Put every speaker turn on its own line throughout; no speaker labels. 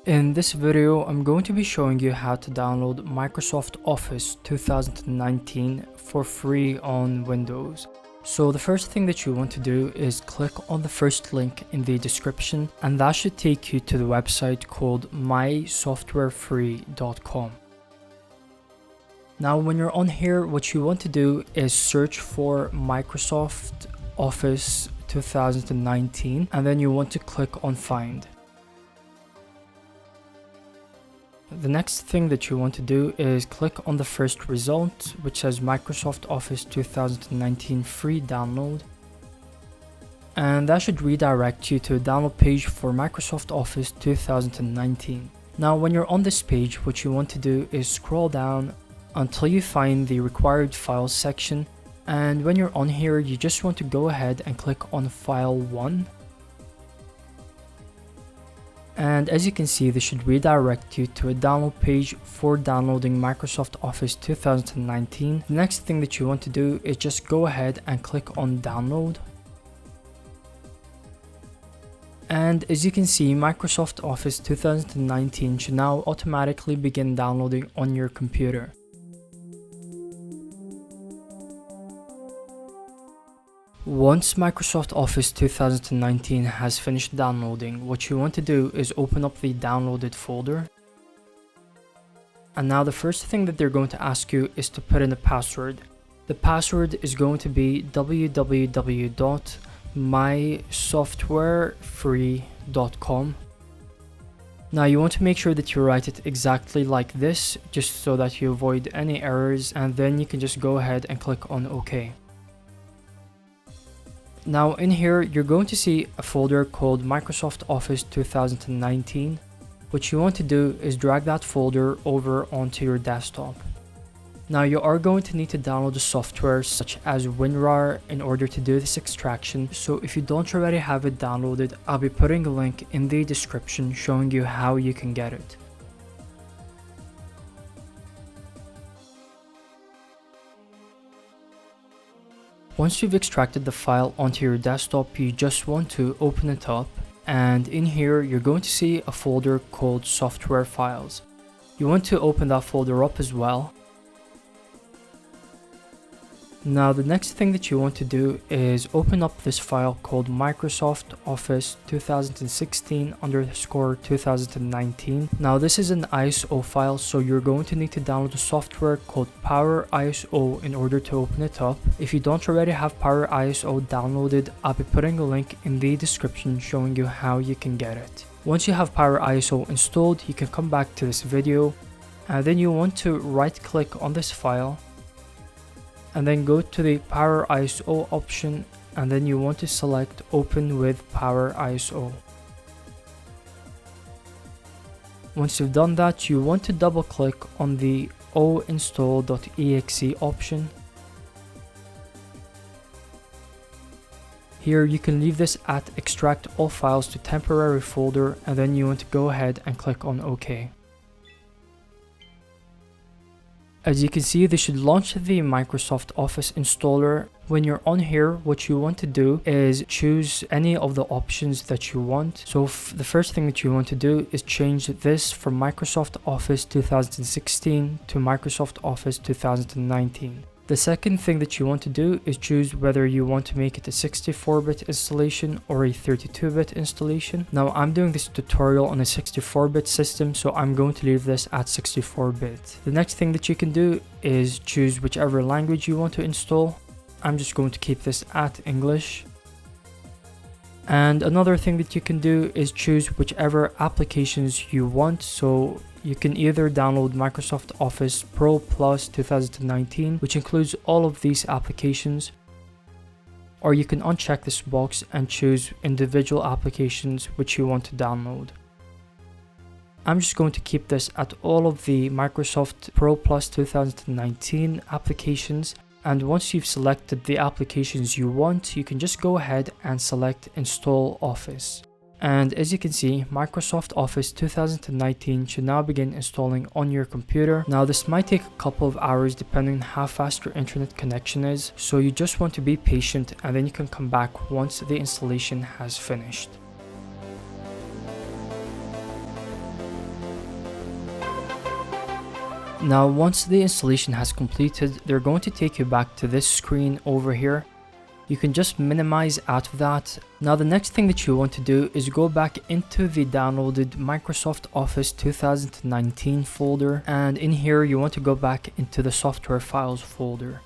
In this video, I'm going to be showing you how to download Microsoft Office 2019 for free on Windows. So the first thing that you want to do is click on the first link in the description, and that should take you to the website called mysoftwarefree.com. Now when you're on here, what you want to do is search for Microsoft Office 2019, and then you want to click on Find. The next thing that you want to do is click on the first result, which says Microsoft Office 2019 free download, and that should redirect you to a download page for Microsoft Office 2019. Now when you're on this page, what you want to do is scroll down until you find the required files section, and when you're on here, you just want to go ahead and click on File 1. And as you can see, this should redirect you to a download page for downloading Microsoft Office 2019. The next thing that you want to do is just go ahead and click on Download. And as you can see, Microsoft Office 2019 should now automatically begin downloading on your computer. Once Microsoft Office 2019 has finished downloading, what you want to do is open up the downloaded folder. And now the first thing that they're going to ask you is to put in a password. The password is going to be www.mysoftwarefree.com. Now you want to make sure that you write it exactly like this, just so that you avoid any errors, and then you can just go ahead and click on OK. Now in here, you're going to see a folder called Microsoft Office 2019. What you want to do is drag that folder over onto your desktop. Now you are going to need to download the software such as WinRAR in order to do this extraction. So if you don't already have it downloaded, I'll be putting a link in the description showing you how you can get it. Once you've extracted the file onto your desktop, you just want to open it up, and in here you're going to see a folder called Software Files. You want to open that folder up as well. Now the next thing that you want to do is open up this file called Microsoft Office 2016_2019. Now this is an ISO file, so you're going to need to download a software called Power ISO in order to open it up. If you don't already have Power ISO downloaded, I'll be putting a link in the description showing you how you can get it. Once you have Power ISO installed, you can come back to this video, and then you want to right click on this file, and then go to the Power ISO option, and then you want to select Open with Power ISO. Once you've done that, you want to double click on the oinstall.exe option. Here you can leave this at Extract all files to temporary folder, and then you want to go ahead and click on OK. As you can see, this should launch the Microsoft Office installer. When you're on here, what you want to do is choose any of the options that you want. So the first thing that you want to do is change this from Microsoft Office 2016 to Microsoft Office 2019. The second thing that you want to do is choose whether you want to make it a 64-bit installation or a 32-bit installation. Now I'm doing this tutorial on a 64-bit system, so I'm going to leave this at 64-bit. The next thing that you can do is choose whichever language you want to install. I'm just going to keep this at English. And another thing that you can do is choose whichever applications you want. So you can either download Microsoft Office Pro Plus 2019, which includes all of these applications, or you can uncheck this box and choose individual applications which you want to download. I'm just going to keep this at all of the Microsoft Pro Plus 2019 applications, and once you've selected the applications you want, you can just go ahead and select Install Office. And as you can see, Microsoft Office 2019 should now begin installing on your computer. Now this might take a couple of hours depending on how fast your internet connection is, so you just want to be patient and then you can come back once the installation has finished. Now once the installation has completed, they're going to take you back to this screen over here. You can just minimize out of that. Now the next thing that you want to do is go back into the downloaded Microsoft Office 2019 folder, and in here you want to go back into the software files folder.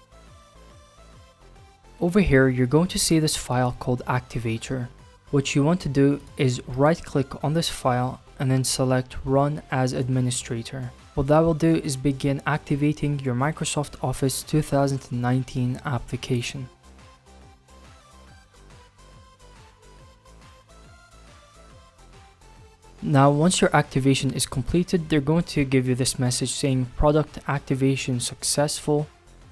Over here you're going to see this file called Activator. What you want to do is right click on this file and then select Run as Administrator. What that will do is begin activating your Microsoft Office 2019 application. Now once your activation is completed, they're going to give you this message saying product activation successful.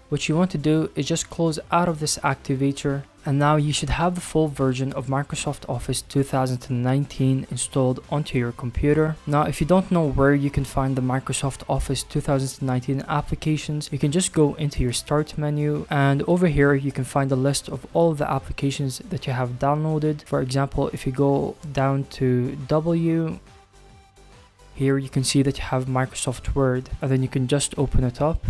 What you want to do is just close out of this activator, and now you should have the full version of Microsoft Office 2019 installed onto your computer. Now if you don't know where you can find the Microsoft Office 2019 applications, you can just go into your start menu, and over here you can find a list of all of the applications that you have downloaded. For example, if you go down to W, here you can see that you have Microsoft Word, and then you can just open it up.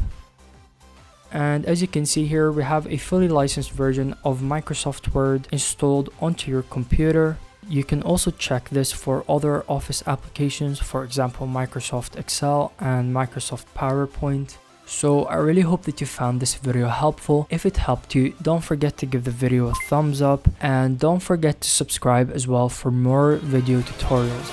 And as you can see here, we have a fully licensed version of Microsoft Word installed onto your computer. You can also check this for other Office applications, for example Microsoft Excel and Microsoft PowerPoint. So I really hope that you found this video helpful. If it helped you, don't forget to give the video a thumbs up, and don't forget to subscribe as well for more video tutorials.